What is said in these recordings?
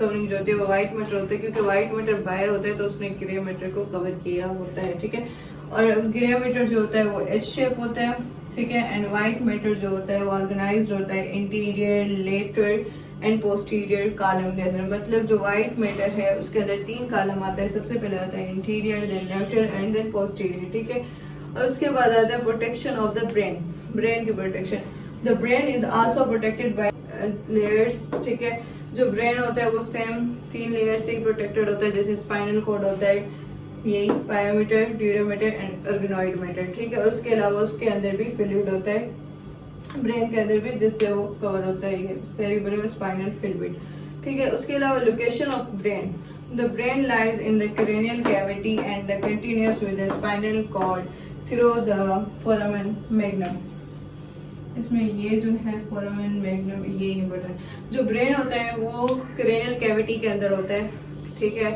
Covering जो होती है वो व्हाइट मैटर होता है, क्योंकि व्हाइट मैटर बाहर होता है तो उसने ग्रे मैटर को कवर किया होता है, ठीक है। और ग्रे मैटर जो होता है वो एच शेप होता है, ठीक है। एंड व्हाइट मैटर जो होता है वो ऑर्गेनाइज्ड होता है interior, lateral and posterior column के अंदर। मतलब जो व्हाइट मैटर है उसके अंदर 3 कॉलम आता है। सबसे पहले आता है interior, then lateral and then posterior, ठीक है। और उसके बाद आता है protection of the brain, brain की protection. The brain is also protected by layers, ठीक है। जो ब्रेन होता है वो सेम 3 लेयर से ही प्रोटेक्टेड होता है, जैसे स्पाइनल कॉर्ड होता है, यही पायोमीटर, ड्यूरोमीटर एंड अर्गोनॉइड मैटर, ठीक है। और उसके अलावा उसके अंदर भी फ्लूइड होता है ब्रेन के अंदर भी, जिससे वो कवर होता है सेरिब्रो स्पाइनल फ्लूइड, ठीक है। उसके अलावा location of brain, the brain lies in the cranial cavity and the continuous with the spinal cord through the foramen magnum. इसमें ये जो है फोरामेन मैग्नम, ये इम्पोर्टेंट। जो ब्रेन होता है वो क्रेनियल कैविटी के अंदर होता है, ठीक है।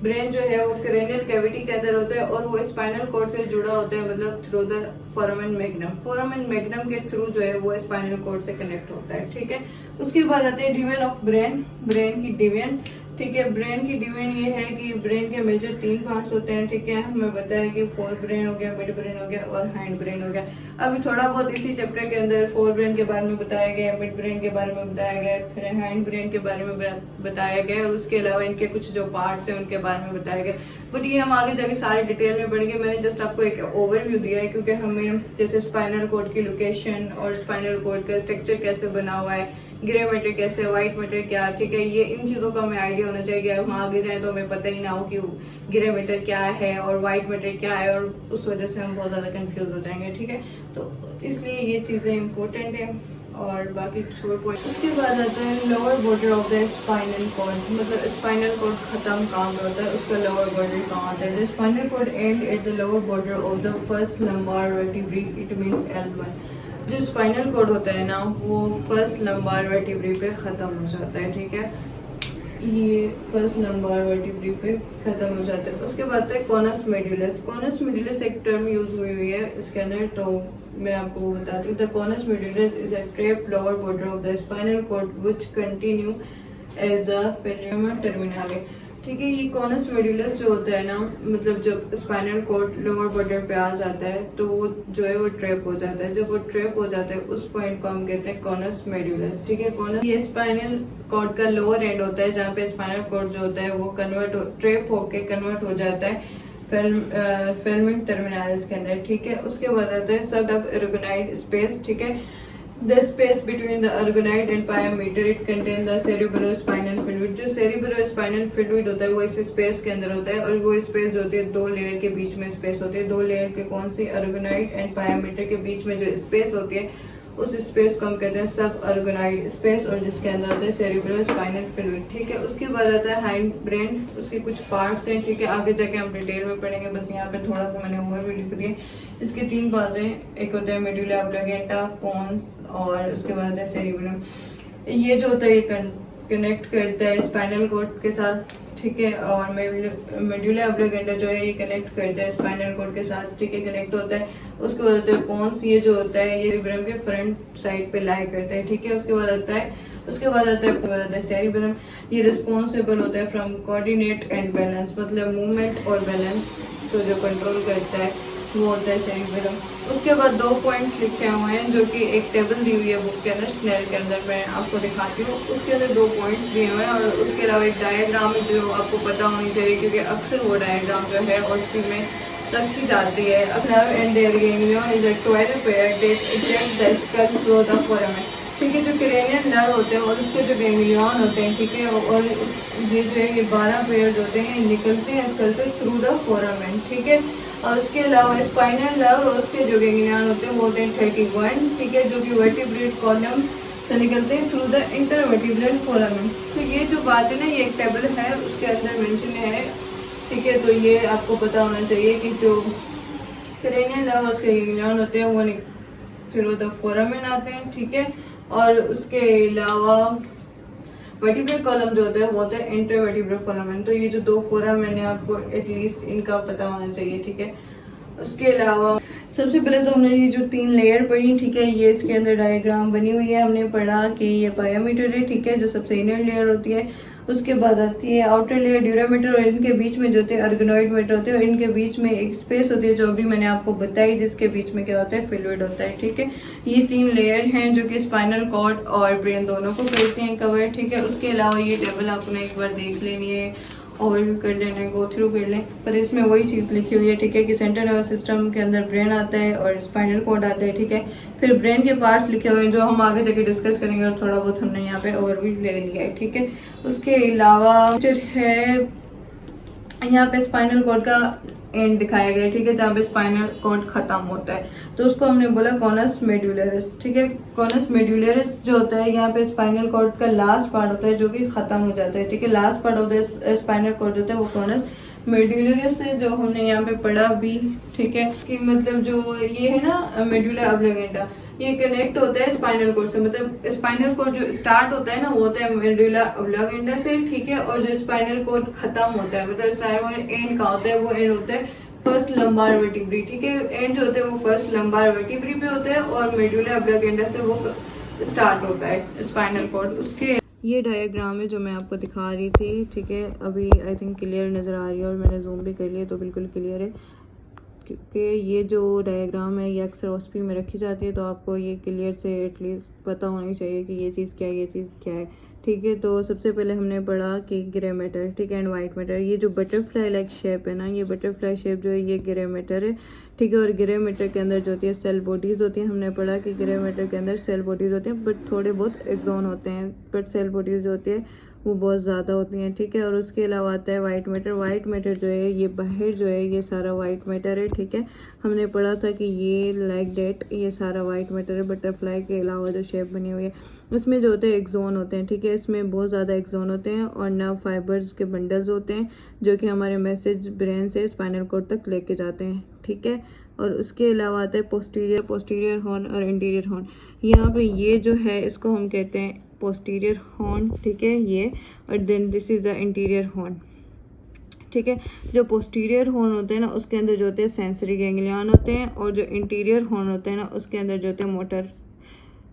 ब्रेन जो है वो क्रेनियल कैविटी के अंदर होता है और वो स्पाइनल कॉर्ड से जुड़ा होता है, मतलब through the foramen magnum. Foramen magnum के थ्रू जो है वो स्पाइनल कॉर्ड से कनेक्ट होता है, ठीक है। उसके बाद आते हैं डिवीजन ऑफ ब्रेन, ब्रेन की डिवीजन, ठीक है। ब्रेन की डिवीजन ये है कि ब्रेन के मेजर 3 पार्ट्स होते हैं, ठीक है। हमें बताया कि फोर ब्रेन हो गया, मिड ब्रेन हो गया और हाइंड ब्रेन हो गया। अभी थोड़ा बहुत इसी चैप्टर के अंदर फोर ब्रेन के बारे में बताया गया, मिड ब्रेन के बारे में बताया गया, फिर हाइंड ब्रेन के बारे में बताया गया और उसके अलावा इनके कुछ जो पार्ट्स हैं उनके बारे में बताया गया। बट ये हम आगे जाके सारे डिटेल में पढ़ेंगे। मैंने जस्ट आपको एक ओवरव्यू दिया है, क्योंकि हमें जैसे स्पाइनल कॉर्ड की लोकेशन और स्पाइनल कॉर्ड का स्ट्रक्चर कैसे बना हुआ है, ग्रे मैटर कैसे, व्हाइट मैटर क्या, ठीक है। ये इन चीजों का हमें आइडिया होना चाहिए कि हम आगे जाए तो हमें पता ही ना हो कि ग्रे मैटर क्या है और व्हाइट मैटर क्या है, और उस वजह से हम बहुत ज्यादा कंफ्यूज हो जाएंगे, ठीक है। तो इसलिए ये चीजें इंपॉर्टेंट है और बाकी छोड़ पॉइंट। उसके बाद आता है lower border of the spinal cord, मतलब स्पाइनल कॉर्ड खत्म कहाँ पे होता है, उसका लोअर बॉर्डर कहाँ आता है। The spinal cord end at the lower border of the first lumbar vertebrae, it means L1। जो स्पाइनल कॉर्ड होता है ना वो फर्स्ट लंबार वर्टिब्रे पे खत्म हो जाता है, ठीक है। ये फर्स्ट लंबार वर्टिब्रे पे खत्म हो जाता है। उसके बाद है कॉनस मेडुलस। कॉनस मेडुलस एक टर्म यूज हुई है इसके अंदर, तो मैं आपको बताती हूँ। The conus medullaris is a trapped lower border of the spinal cord which continue as a filum terminale, ठीक है। ये कॉनस मेडुलस जो होता है ना, मतलब जब स्पाइनल कॉर्ड लोअर बॉर्डर पे आ जाता है तो वो जो है वो ट्रैप हो जाता है। जब वो ट्रैप हो जाता है उस पॉइंट को हम कहते हैं कॉनस मेडुलस, ठीक है। कॉनस ये स्पाइनल कॉर्ड का लोअर एंड होता है, जहाँ पे स्पाइनल कॉर्ड जो होता है वो ट्रैप होके कन्वर्ट हो जाता है फिल्मेंट टर्मिनालिस के अंदर, ठीक है। उसके बाद आता है सब अर्गोनाइड स्पेस, ठीक है। The space between the अर्गोनाइड and pyometer, it contain the cerebrospinal fluid। जो cerebrospinal fluid होता है वो इस स्पेस के अंदर होता है, और वो स्पेस होती है 2 लेयर के बीच में स्पेस होती है। 2 लेयर के कौन सी, अर्गोनाइड एंड पायोमीटर के बीच में जो स्पेस होती है उस स्पेस को हम कहते हैं सब अर्गोनाइड स्पेस, और जिसके अंदर होता है सेरिब्रोस्पाइनल फ्लूइड, ठीक है। उसके बाद आता है हाइंड ब्रेन, उसके कुछ पार्ट्स हैं, ठीक है। आगे जाके हम डिटेल में पढ़ेंगे, बस यहाँ पे थोड़ा सा मैंने ओवरव्यू लिख दिया। इसके 3 पार्ट हैं, एक होता है मेडुला ऑब्लिगेंटा, पोन्स, और उसके बाद है सेरिब्रम। ये जो होता है ये कनेक्ट करता है स्पाइनल कॉर्ड के साथ, ठीक है। और मेडुला ऑब्लिगेंटा जो है ये कनेक्ट करता है स्पाइनल कॉर्ड के साथ, ठीक है, कनेक्ट होता है। उसके बाद होता है पोन्स, ये जो होता है ये सेरिब्रम के फ्रंट साइड पे लाई करता है, ठीक है। उसके बाद आता है सेरिब्रम, ये रिस्पॉन्सिबल होता है फ्रॉम कोऑर्डिनेट एंड बैलेंस, मतलब मूवमेंट और बैलेंस को जो कंट्रोल करता है वो होता है सेरिब्रम। उसके बाद 2 पॉइंट्स लिखे हुए हैं जो कि एक टेबल दी हुई है बुक के अंदर, स्नेल के अंदर, मैं आपको दिखाती हूँ। उसके अंदर 2 पॉइंट्स दिए हुए हैं और उसके अलावा एक डायग्राम है जो आपको पता होनी चाहिए, क्योंकि अक्सर वो डायग्राम जो है हॉस्पिटल में रखी जाती है। nerve and their ganglion is a 12 pair that eject the skull through the foramen, ठीक है। जो क्रेनियल नर्व होते हैं और उसके जो गैंग्लियन होते हैं, ठीक है, और ये जो है ये 12 पेयर होते हैं, निकलते हैं स्कल से थ्रू द फोरामेन, ठीक है। और उसके अलावा स्पाइनल नर्व और उसके जो गैंग्लियन होते हैं वो होते हैं 31, ठीक है, जो कि वर्टिब्रेट कॉलम से निकलते हैं थ्रू द इंटरवर्टिब्रल फोरामेन। तो ये जो बात है ना, ये एक टेबल है उसके अंदर मेंशन है, ठीक है। तो ये आपको पता होना चाहिए कि जो क्रेनियल नर्व और उसके गैंग्लियन होते हैं वो थ्रू द फोरामेन आते हैं, ठीक है। और उसके अलावा वर्टिब्रल कॉलम जो होता है वो होता है इंटरवर्टिब्रल फोरामेन। तो ये जो 2 फोरामेन है आपको एटलीस्ट इनका पता होना चाहिए, ठीक है। उसके अलावा सबसे पहले तो हमने ये जो 3 लेयर पढ़ी, ठीक है, ये इसके अंदर डायग्राम बनी हुई है। हमने पढ़ा कि ये पायोमीटर है, ठीक है, जो सबसे इनर लेयर होती है। उसके बाद आती है आउटर लेयर ड्यूरामीटर, और इनके बीच में जो होते हैं अर्गेनॉइड मीटर होते हैं, और इनके बीच में एक स्पेस होती है जो अभी मैंने आपको बताई, जिसके बीच में क्या होता है, फ्लूइड होता है। ठीक है, ये 3 लेयर हैं जो कि स्पाइनल कॉर्ड और ब्रेन दोनों को करते हैं कवर। ठीक है, उसके अलावा ये टेबल आपने एक बार देख लेनी है, ओवरव्यू कर लेना है, गो थ्रू कर लें, पर इसमें वही चीज़ लिखी हुई है। ठीक है, कि सेंट्रल नर्वस सिस्टम के अंदर ब्रेन आता है और स्पाइनल कॉर्ड आता है। ठीक है, फिर ब्रेन के पार्ट्स लिखे हुए हैं जो हम आगे जाके डिस्कस करेंगे, और थोड़ा बहुत हमने यहाँ पे ओवरव्यू ले लिया है। ठीक है, उसके अलावा जो है यहाँ पे स्पाइनल कॉर्ड का एंड दिखाया गया है। ठीक है, जहाँ पे स्पाइनल कॉर्ड खत्म होता है, तो उसको हमने बोला कॉनस मेडुलरिस। ठीक है, कॉनस मेडुलरिस जो होता है यहाँ पे स्पाइनल कॉर्ड का लास्ट पार्ट होता है जो कि खत्म हो जाता है। ठीक है, लास्ट पार्ट होता है स्पाइनल कॉर्ड होता है वो कॉनस मेडुलरिस है, जो हमने यहाँ पे पढ़ा भी। ठीक है, कि मतलब जो ये है ना मेडुला ऑब्लिगेंटा, ये कनेक्ट होता है स्पाइनल कॉर्ड से, मतलब स्पाइनल कॉर्ड जो स्टार्ट होता है ना वो होता है मेडुला ऑब्लिगेंटा से। ठीक है, और जो स्पाइनल कॉर्ड खत्म होता है, मतलब एंड कहाँ होता है, वो एंड होता है फर्स्ट लंबार वर्टिब्री। ठीक है, एंड जो होता है वो फर्स्ट लंबार वर्टिब्री पे होता है, और मेडुला ऑब्लिगेंटा से वो स्टार्ट होता है स्पाइनल कॉर्ड। उसके ये डायग्राम है जो मैं आपको दिखा रही थी। ठीक है, अभी आई थिंक क्लियर नज़र आ रही है, और मैंने जूम भी कर लिया तो बिल्कुल क्लियर है, क्योंकि ये जो डायग्राम है ये अक्सर ओएसपी में रखी जाती है, तो आपको ये क्लियर से एटलीस्ट पता होनी चाहिए कि ये चीज़ क्या है, ये चीज़ क्या है। ठीक है, तो सबसे पहले हमने पढ़ा कि ग्रे मैटर, ठीक है, एंड वाइट मैटर। ये जो बटरफ्लाई लाइक शेप है ना, ये बटरफ्लाई शेप जो है ये ग्रे मैटर है। ठीक है, और ग्रे मैटर के अंदर जो होती है सेल बॉडीज़ होती हैं। हमने पढ़ा कि ग्रे मैटर के अंदर सेल बॉडीज़ होती हैं, बट थोड़े बहुत एक्सॉन होते हैं, बट सेल बॉडीज़ जो होती है वो बहुत ज़्यादा होती हैं। ठीक है, और उसके अलावा आता है वाइट मैटर। वाइट मैटर जो है ये बाहर जो है ये सारा वाइट मैटर है। ठीक है, हमने पढ़ा था कि ये लाइक डेट ये सारा वाइट मैटर है, बटरफ्लाई के अलावा जो शेप बनी हुई है उसमें जो होते हैं एक्सोन होते हैं। ठीक है, इसमें बहुत ज़्यादा एक्सोन होते हैं, और नर्व फाइबर्स के बंडल्स होते हैं जो कि हमारे मैसेज ब्रेन से स्पाइनल कॉर्ड तक लेके जाते हैं। ठीक है, और उसके अलावा आता है पोस्टीरियर हॉर्न और इंटीरियर हॉर्न। यहाँ पे ये जो है इसको हम कहते हैं पोस्टीरियर हॉर्न। ठीक है, ये, और then this is the interior horn. ठीक है, जो पोस्टीरियर हॉर्न होते हैं ना उसके अंदर जो होते हैं सेंसरी गैंग्लियन होते हैं, और जो इंटीरियर हॉर्न होते हैं ना उसके अंदर जो होते हैं मोटर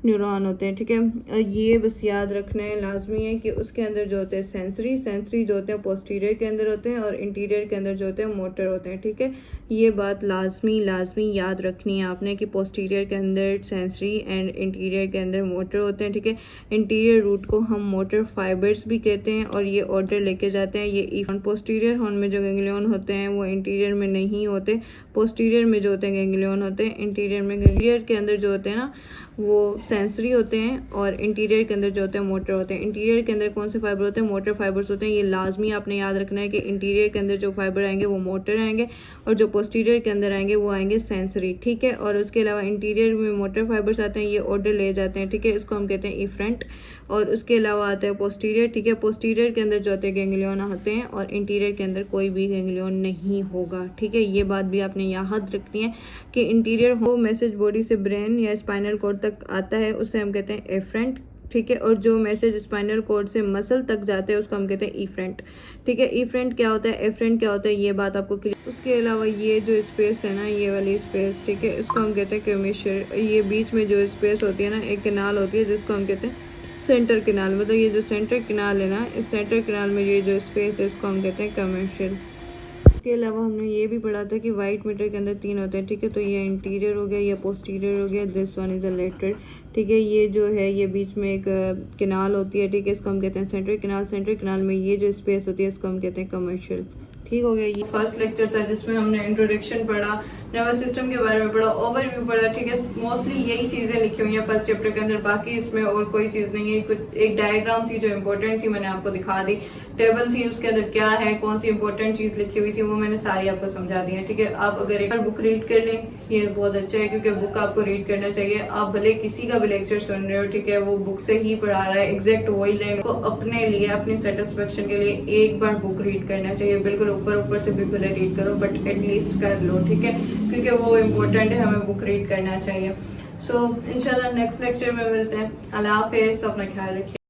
न्यूरॉन होते हैं। ठीक है, और ये बस याद रखना है लाजमी है कि उसके अंदर जो होते हैं सेंसरी जो होते हैं पोस्टीरियर के अंदर होते हैं, और इंटीरियर के अंदर जो होते हैं मोटर होते हैं। ठीक है, ये बात लाजमी याद रखनी है आपने कि पोस्टीरियर के अंदर सेंसरी एंड इंटीरियर के अंदर मोटर होते हैं। ठीक है, इंटीरियर रूट को हम मोटर फाइबर्स भी कहते हैं, और ये ऑर्डर लेके जाते हैं। ये पोस्टीरियर हॉर्न में जो गैंग्लियन होते हैं वो इंटीरियर में नहीं होते, पोस्टीरियर में जो होते हैं गैंग्लियन होते हैं इंटीरियर में। गैंग्लियर के अंदर जो होते हैं ना वो सेंसरी होते हैं, और इंटीरियर के अंदर जो होते हैं मोटर होते हैं। इंटीरियर के अंदर कौन से फाइबर होते हैं, मोटर फाइबर्स होते हैं। ये लाजमी आपने याद रखना है कि इंटीरियर के अंदर जो फाइबर आएंगे वो मोटर आएंगे, और जो पोस्टीरियर के अंदर आएंगे वो आएंगे सेंसरी। ठीक है, और उसके अलावा इंटीरियर में मोटर फाइबर्स आते हैं, ये ऑर्डर ले जाते हैं। ठीक है, इसको हम कहते हैं इफ्रंट, और उसके अलावा आता है पोस्टीरियर। ठीक है, पोस्टीरियर के अंदर जो होते हैं गैंग्लियन होते हैं, और इंटीरियर के अंदर कोई भी गैंग्लियन नहीं होगा। ठीक है, ये बात भी आपने याद रखनी है कि इंटीरियर हो मैसेज बॉडी से ब्रेन या स्पाइनल कॉर्ड तक आता है उसे हम कहते हैं एफ्रंट। ठीक है, और जो मैसेज स्पाइनल कॉर्ड से मसल तक जाते हैं उसको हम कहते हैं इफ्रंट। ठीक है, इफ्रंट क्या होता है, एफ्रंट क्या होता है, ये बात आपको क्लियर। उसके अलावा ये जो स्पेस है ना, ये वाली स्पेस, ठीक है, इसको हम कहते हैं कर्वेचर। ये बीच में जो स्पेस होती है ना, एक कैनाल होती है जिसको हम कहते हैं सेंटर कैनाल। मतलब ये जो सेंटर कैनाल है ना, इस सेंटर कैनाल में ये जो स्पेस है इसको हम कहते हैं कर्वेचर। इसके अलावा हमने ये भी पढ़ा था कि वाइट मैटर के अंदर 3 होते हैं। ठीक है, तो ये इंटीरियर हो गया, ये पोस्टीरियर हो गया, this one is a lateral. ठीक है, ये जो है ये बीच में एक कैनाल होती है। ठीक है, इसको हम कहते हैं सेंट्रल कैनाल। सेंट्रल कैनाल में ये जो स्पेस होती है इसको हम कहते हैं कमर्शियल। ठीक हो गया, ये फर्स्ट लेक्चर था जिसमें हमने इंट्रोडक्शन पढ़ा, नर्वस सिस्टम के बारे में पढ़ा, ओवरव्यू पढ़ा। ठीक है, मोस्टली यही चीजें लिखी हुई हैं फर्स्ट चैप्टर के अंदर, बाकी इसमें और कोई चीज नहीं है। कुछ एक डायग्राम थी जो इम्पोर्टेंट थी, मैंने आपको दिखा दी। टेबल थी, उसके अंदर क्या है, कौन सी इंपॉर्टेंट चीज लिखी हुई थी वो मैंने सारी आपको समझा दी है। ठीक है, आप अगर एक बार बुक रीड कर लें ये बहुत अच्छा है, क्योंकि बुक आपको रीड करना चाहिए। आप भले किसी का भी लेक्चर सुन रहे हो, ठीक है, वो बुक से ही पढ़ा रहा है, एग्जैक्ट वही लाइन को अपने लिए अपनी सेटिस्फेक्शन के लिए एक बार बुक रीड करना चाहिए। बिल्कुल ऊपर से भी भले रीड करो, बट एटलीस्ट कर लो। ठीक है, क्योंकि वो इम्पोर्टेंट है, हमें बुक रीड करना चाहिए। सो इंशाल्लाह नेक्स्ट लेक्चर में मिलते हैं। अल्लाह हाफिज़, अपना ख्याल रखिए।